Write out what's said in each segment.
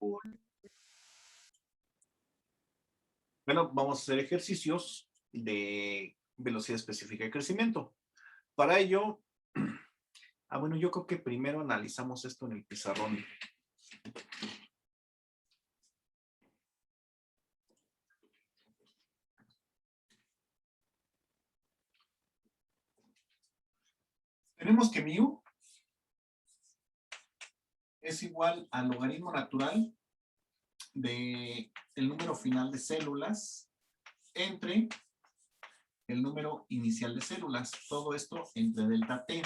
Bueno, vamos a hacer ejercicios de velocidad específica de crecimiento. Para ello, bueno, yo creo que primero analizamos esto en el pizarrón. Tenemos que mu es igual al logaritmo natural del número final de células entre el número inicial de células. Todo esto entre delta t.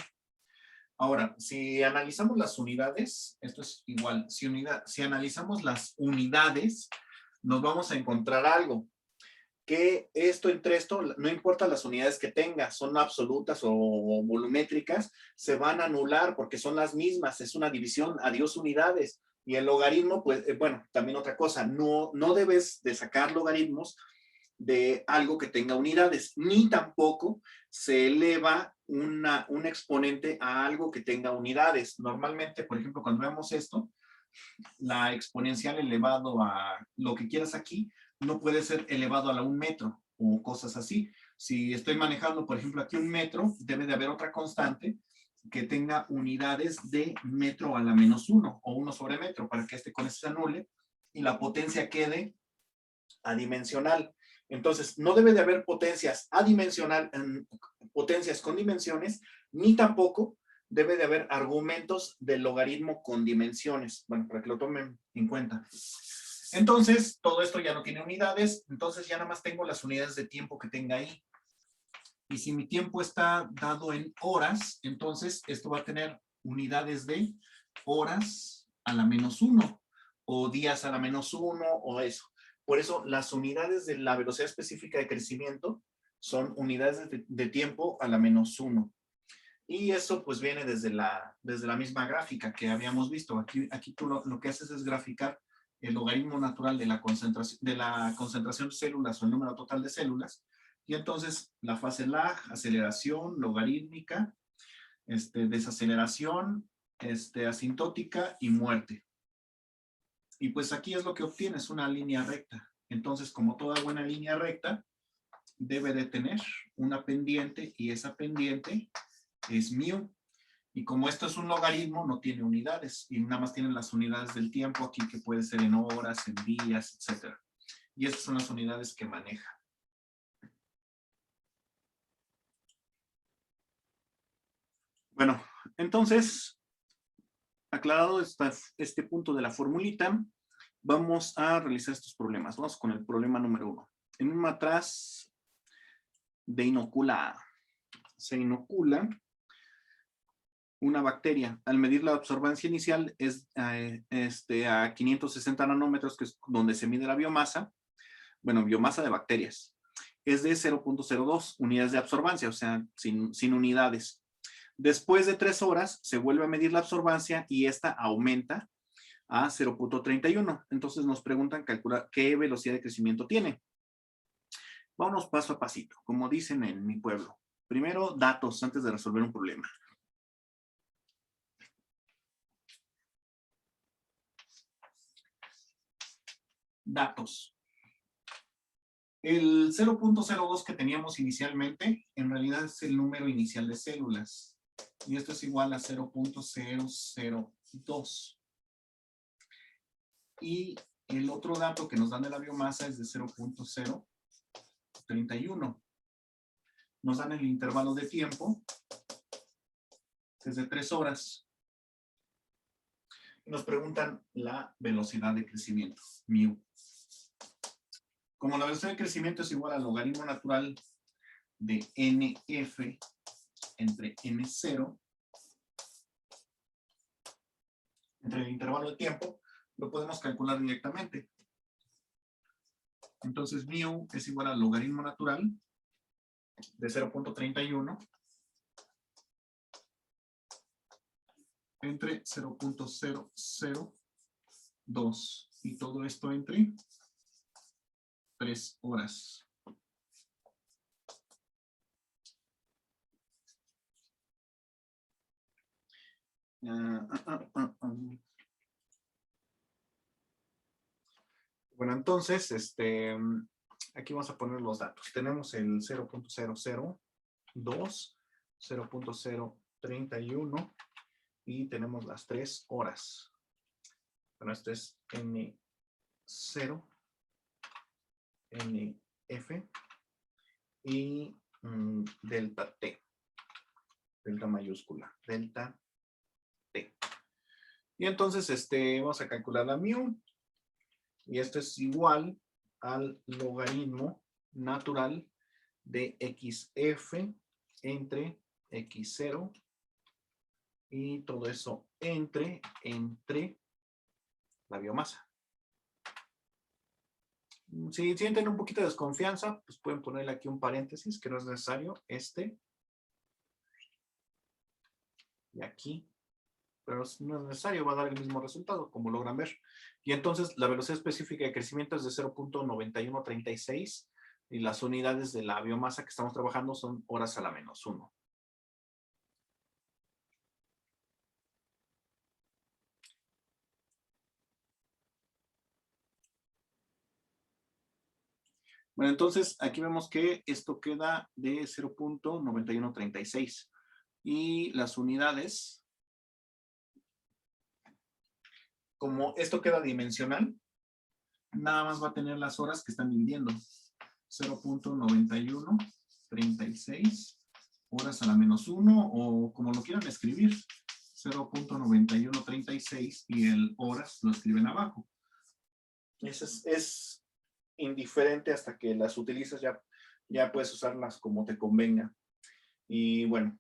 Ahora, si analizamos las unidades, esto es igual. Si analizamos las unidades, nos vamos a encontrar algo. Que esto entre esto, no importa las unidades que tenga, son absolutas o volumétricas, se van a anular porque son las mismas, es una división, adiós unidades. Y el logaritmo, pues, bueno, también otra cosa, no debes de sacar logaritmos de algo que tenga unidades, ni tampoco se eleva un exponente a algo que tenga unidades. Normalmente, por ejemplo, cuando vemos esto, la exponencial elevado a lo que quieras aquí, no puede ser elevado a la 1 metro o cosas así. Si estoy manejando, por ejemplo, aquí 1 metro, debe de haber otra constante que tenga unidades de metro a la -1 o 1 sobre metro para que con este se anule y la potencia quede adimensional. Entonces, no debe de haber potencias potencias con dimensiones, ni tampoco debe de haber argumentos del logaritmo con dimensiones. Bueno, para que lo tomen en cuenta. Entonces, todo esto ya no tiene unidades, entonces ya nada más tengo las unidades de tiempo que tenga ahí. Y si mi tiempo está dado en horas, entonces esto va a tener unidades de horas a la -1, o días a la -1, o eso. Por eso, las unidades de la velocidad específica de crecimiento son unidades de tiempo a la -1. Y eso pues viene desde la misma gráfica que habíamos visto. Aquí tú lo que haces es graficar el logaritmo natural de la concentración de células o el número total de células. Y entonces la fase lag, aceleración, logarítmica, desaceleración, asintótica y muerte. Y pues aquí es lo que obtienes, una línea recta. Entonces, como toda buena línea recta, debe de tener una pendiente y esa pendiente es mu. Y como esto es un logaritmo, no tiene unidades y nada más tiene las unidades del tiempo aquí, que puede ser en horas, en días, etc. Y estas son las unidades que maneja. Bueno, entonces, aclarado este punto de la formulita, vamos a realizar estos problemas. Vamos con el problema número 1. En un matraz de inocula, se inocula una bacteria. Al medir la absorbancia inicial es a 560 nanómetros, que es donde se mide la biomasa. Bueno, biomasa de bacterias. Es de 0.02 unidades de absorbancia, o sea, sin unidades. Después de 3 horas se vuelve a medir la absorbancia y esta aumenta a 0.31. Entonces nos preguntan calcular qué velocidad de crecimiento tiene. Vámonos paso a pasito, como dicen en mi pueblo. Primero, datos antes de resolver un problema. Datos. El 0.02 que teníamos inicialmente, en realidad es el número inicial de células. Y esto es igual a 0.002. Y el otro dato que nos dan de la biomasa es de 0.031. Nos dan el intervalo de tiempo, que es de 3 horas. Y nos preguntan la velocidad de crecimiento, mu. Como la velocidad de crecimiento es igual al logaritmo natural de nf entre n0, entre el intervalo de tiempo, lo podemos calcular directamente. Entonces, mu es igual al logaritmo natural de 0.31 entre 0.002. Y todo esto entre 3 horas. Bueno, entonces, aquí vamos a poner los datos. Tenemos el 0.002, 0.031 y tenemos las 3 horas. Bueno, esto es N0, NF y delta T. Delta mayúscula, delta T. Y entonces, vamos a calcular la mu. Y esto es igual al logaritmo natural de XF entre X0 y todo eso entre la biomasa. Si sienten un poquito de desconfianza, pues pueden ponerle aquí un paréntesis, que no es necesario, y aquí, pero no es necesario, va a dar el mismo resultado, como logran ver. Y entonces la velocidad específica de crecimiento es de 0.9136 y las unidades de la biomasa que estamos trabajando son horas a la menos 1. Bueno, entonces aquí vemos que esto queda de 0.9136 y las unidades, como esto queda dimensional, nada más va a tener las horas que están dividiendo. 0.9136 horas a la menos 1 o como lo quieran escribir. 0.9136 y el horas lo escriben abajo. Es indiferente hasta que las utilices, ya puedes usarlas como te convenga. Y bueno,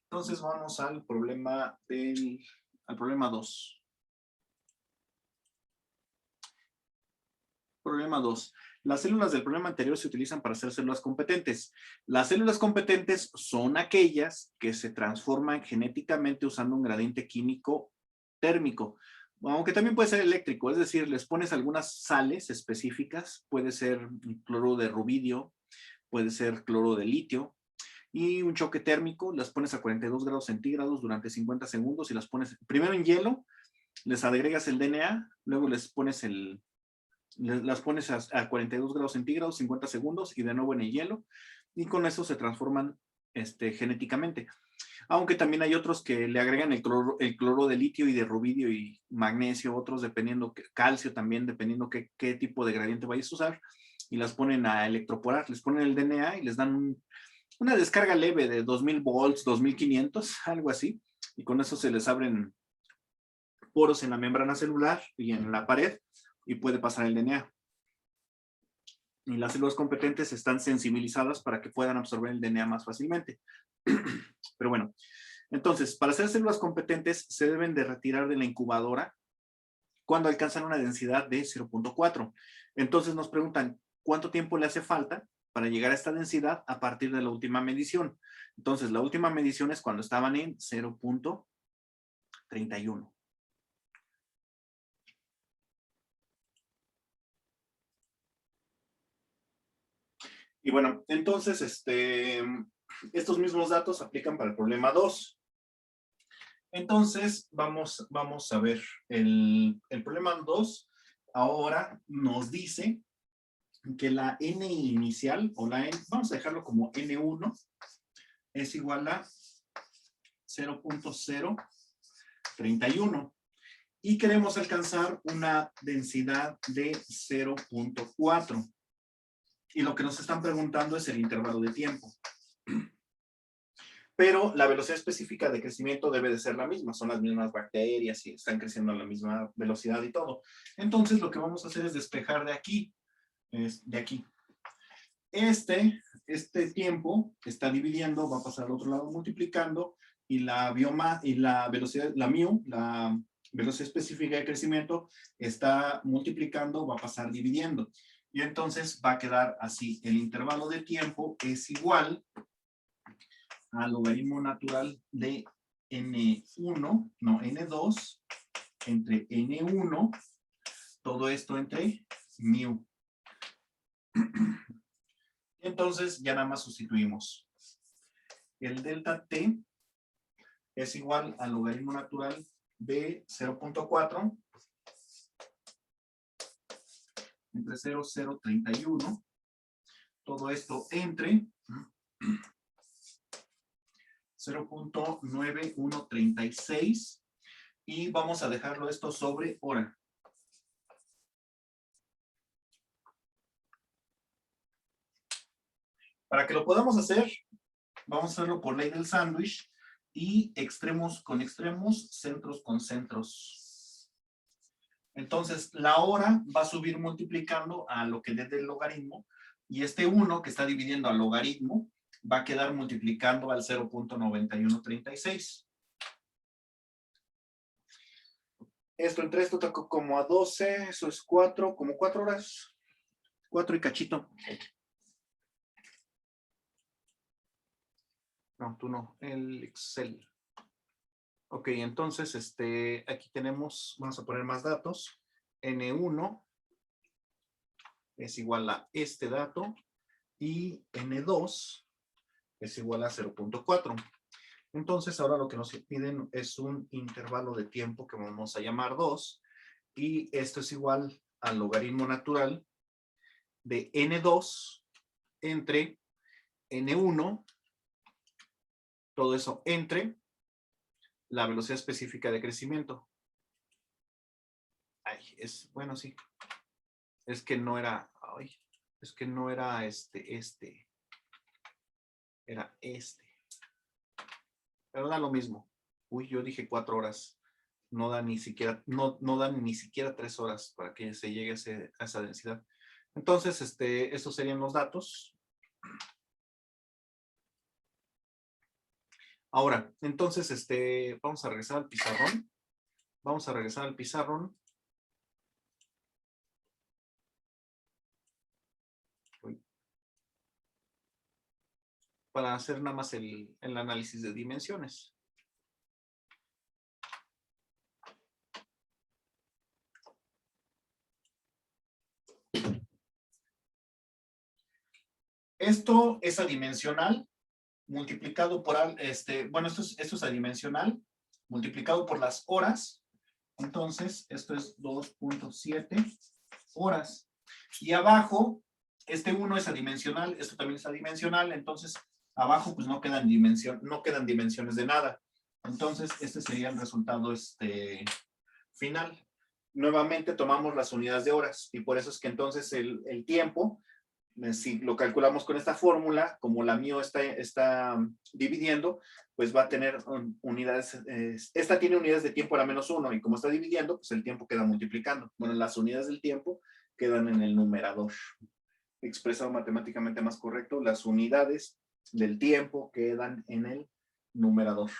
entonces vamos al problema 2. Problema 2. Las células del problema anterior se utilizan para hacer células competentes. Las células competentes son aquellas que se transforman genéticamente usando un gradiente químico térmico, aunque también puede ser eléctrico, es decir, les pones algunas sales específicas, puede ser cloro de rubidio, puede ser cloro de litio, y un choque térmico, las pones a 42 grados centígrados durante 50 segundos y las pones primero en hielo, les agregas el DNA, luego las pones a 42 grados centígrados, 50 segundos y de nuevo en el hielo, y con eso se transforman genéticamente. Aunque también hay otros que le agregan el cloro de litio y de rubidio y magnesio, otros dependiendo, calcio también, dependiendo qué tipo de gradiente vayas a usar, y las ponen a electroporar, les ponen el DNA y les dan una descarga leve de 2000 volts, 2500, algo así, y con eso se les abren poros en la membrana celular y en la pared, y puede pasar el DNA. Y las células competentes están sensibilizadas para que puedan absorber el DNA más fácilmente. Pero bueno, entonces, para hacer células competentes se deben de retirar de la incubadora cuando alcanzan una densidad de 0.4. Entonces nos preguntan, ¿cuánto tiempo le hace falta para llegar a esta densidad a partir de la última medición? Entonces, la última medición es cuando estaban en 0.31. Y bueno, entonces, estos mismos datos aplican para el problema 2. Entonces, vamos a ver, el problema 2 ahora nos dice que la N inicial, o la N, vamos a dejarlo como N1, es igual a 0.031. Y queremos alcanzar una densidad de 0.4. Y lo que nos están preguntando es el intervalo de tiempo. Pero la velocidad específica de crecimiento debe de ser la misma, son las mismas bacterias y están creciendo a la misma velocidad y todo. Entonces lo que vamos a hacer es despejar de aquí. Este tiempo está dividiendo, va a pasar al otro lado multiplicando, y la velocidad, la mu, la velocidad específica de crecimiento, está multiplicando, va a pasar dividiendo. Y entonces va a quedar así. El intervalo de tiempo es igual al logaritmo natural de N2 entre N1, todo esto entre mu. Entonces ya nada más sustituimos. El delta T es igual al logaritmo natural de 0.4 entre 0,031. Todo esto entre 0.9136 y vamos a dejarlo esto sobre hora. Para que lo podamos hacer, vamos a hacerlo por ley del sándwich y extremos con extremos, centros con centros. Entonces, la hora va a subir multiplicando a lo que dé del logaritmo y este 1 que está dividiendo al logaritmo va a quedar multiplicando al 0.9136. Esto entre esto toca como a 12, eso es 4, como 4 horas. 4 y cachito. No, tú no, el Excel. Ok, entonces, aquí tenemos, vamos a poner más datos. N1 es igual a este dato y N2 es igual a 0.4. Entonces, ahora lo que nos piden es un intervalo de tiempo que vamos a llamar 2 y esto es igual al logaritmo natural de N2 entre N1, todo eso entre la velocidad específica de crecimiento. Ay, bueno, sí. Es que no era, era era este. Pero da lo mismo. Uy, yo dije 4 horas. No da ni siquiera, no dan ni siquiera 3 horas para que se llegue a esa densidad. Entonces, estos serían los datos. Ahora, entonces, vamos a regresar al pizarrón. Vamos a regresar al pizarrón. Para hacer nada más el análisis de dimensiones. Esto es adimensional multiplicado por, bueno, esto es adimensional multiplicado por las horas. Entonces, esto es 2.7 horas. Y abajo, este 1 es adimensional, esto también es adimensional, entonces abajo pues no quedan dimensiones de nada. Entonces, este sería el resultado final. Nuevamente tomamos las unidades de horas y por eso es que entonces el tiempo, si lo calculamos con esta fórmula, como la mío está dividiendo, pues va a tener unidades, esta tiene unidades de tiempo a la -1 y como está dividiendo, pues el tiempo queda multiplicando. Bueno, las unidades del tiempo quedan en el numerador. Expresado matemáticamente más correcto, las unidades del tiempo quedan en el numerador.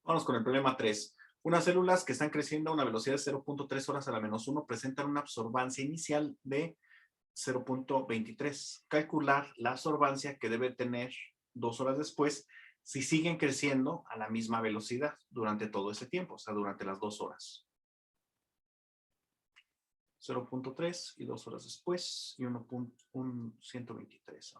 Vamos con el problema 3. Unas células que están creciendo a una velocidad de 0.3 horas a la -1 presentan una absorbancia inicial de 0.23. Calcular la absorbancia que debe tener 2 horas después si siguen creciendo a la misma velocidad durante todo ese tiempo, o sea, durante las 2 horas. 0.3 y 2 horas después y 1.123.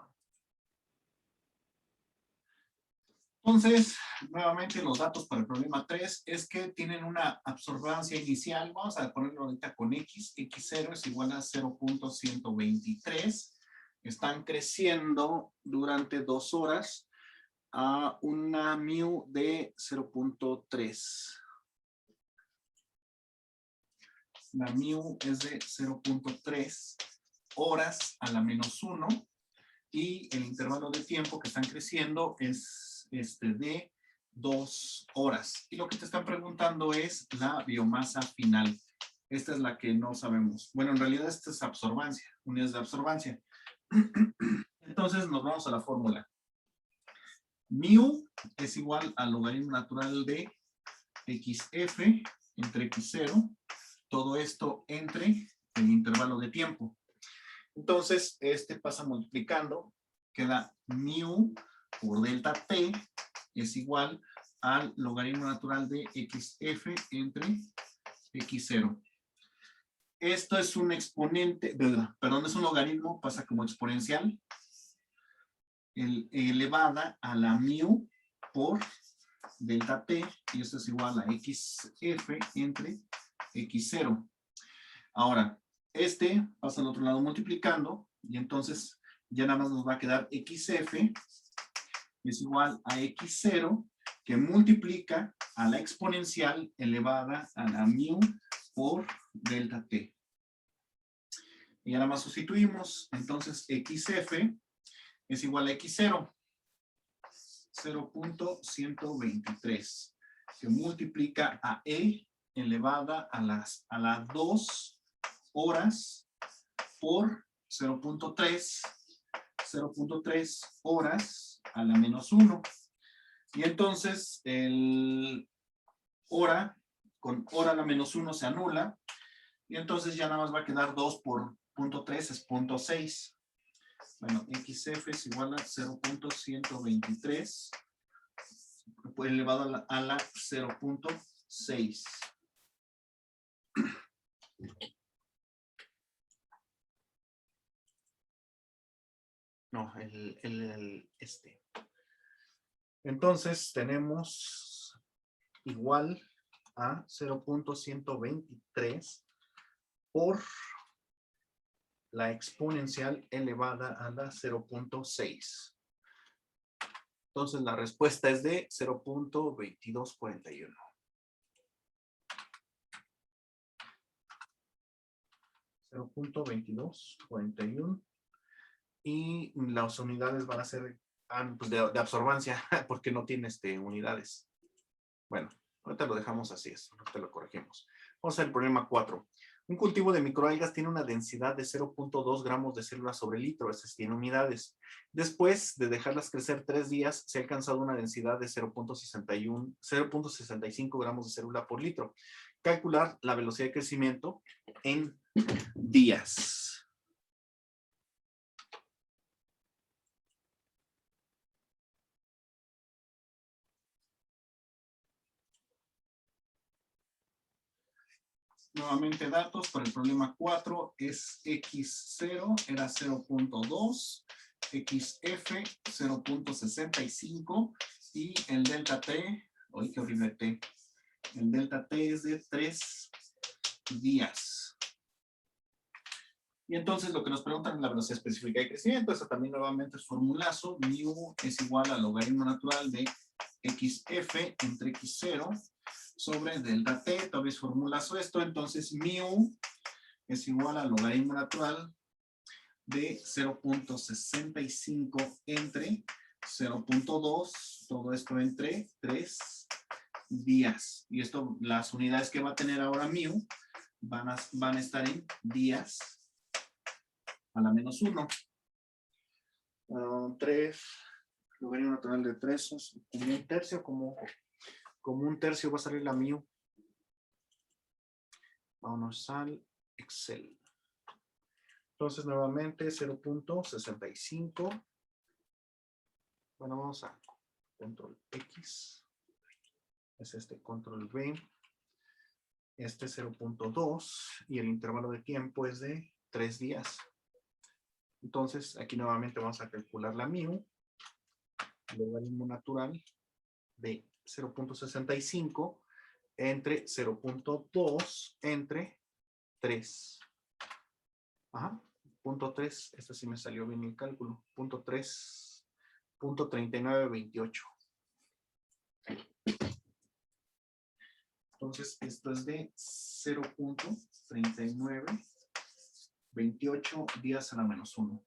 Entonces, nuevamente los datos para el problema 3 es que tienen una absorbancia inicial, vamos a ponerlo ahorita con X, X0 es igual a 0.123, están creciendo durante 2 horas a una mu de 0.3. La mu es de 0.3 horas a la -1 y el intervalo de tiempo que están creciendo es de 2 horas. Y lo que te están preguntando es la biomasa final. Esta es la que no sabemos. Bueno, en realidad esta es absorbancia, unidades de absorbancia. Entonces nos vamos a la fórmula. Mu es igual al logaritmo natural de XF entre X0. Todo esto entre el intervalo de tiempo. Entonces, pasa multiplicando, queda mu por delta t es igual al logaritmo natural de XF entre X0. Esto es un exponente, perdón, es un logaritmo, pasa como exponencial, elevada a la mu por delta t, y esto es igual a xf entre x0. Ahora, este pasa al otro lado multiplicando, y entonces ya nada más nos va a quedar xf es igual a x0, que multiplica a la exponencial elevada a la mu por delta t. Y ahora más sustituimos, entonces xf es igual a x0, 0.123, que multiplica a e elevada a las 2 horas por 0.3 horas a la menos 1. Y entonces el hora con hora a la menos 1 se anula, y entonces ya nada más va a quedar 2 por 0.3 es 0.6. Bueno, xf es igual a 0.123 elevado a la 0.6. No, este. Entonces tenemos igual a 0.123 por la exponencial elevada a la 0.6. Entonces la respuesta es de 0.2241. 0.2241. Y las unidades van a ser pues de absorbancia, porque no tiene unidades. Bueno, ahorita lo dejamos así, ahorita lo corregimos. Vamos al problema 4. Un cultivo de microalgas tiene una densidad de 0.2 gramos de células sobre litro, esas tienen unidades. Después de dejarlas crecer 3 días, se ha alcanzado una densidad de 0.65 gramos de célula por litro. Calcular la velocidad de crecimiento en días. Nuevamente datos para el problema 4 es x0 era 0.2, xf 0.65 y el delta t, ¡ay, qué horrible t! El delta t es de 3 días. Y entonces lo que nos preguntan es la velocidad específica de crecimiento. Eso también nuevamente es formulazo. Mu es igual al logaritmo natural de xf entre x0 sobre delta t, todavía es formulazo esto, entonces mu es igual al logaritmo natural de 0.65 entre 0.2, todo esto entre 3 días. Y esto, las unidades que va a tener ahora mu van a estar en días a la menos 1. 3, logaritmo natural de 3, como un tercio, como un tercio va a salir la mu. Vámonos al Excel. Entonces, nuevamente, 0.65. Bueno, vamos a control X. Es control V. 0.2. Y el intervalo de tiempo es de 3 días. Entonces, aquí nuevamente vamos a calcular la mu. Logaritmo natural de 0.65 entre 0.2 entre 3. Ajá, punto 3, este sí me salió bien el cálculo, punto 3, punto 3928. Entonces, esto es de 0.3928 días a la menos 1.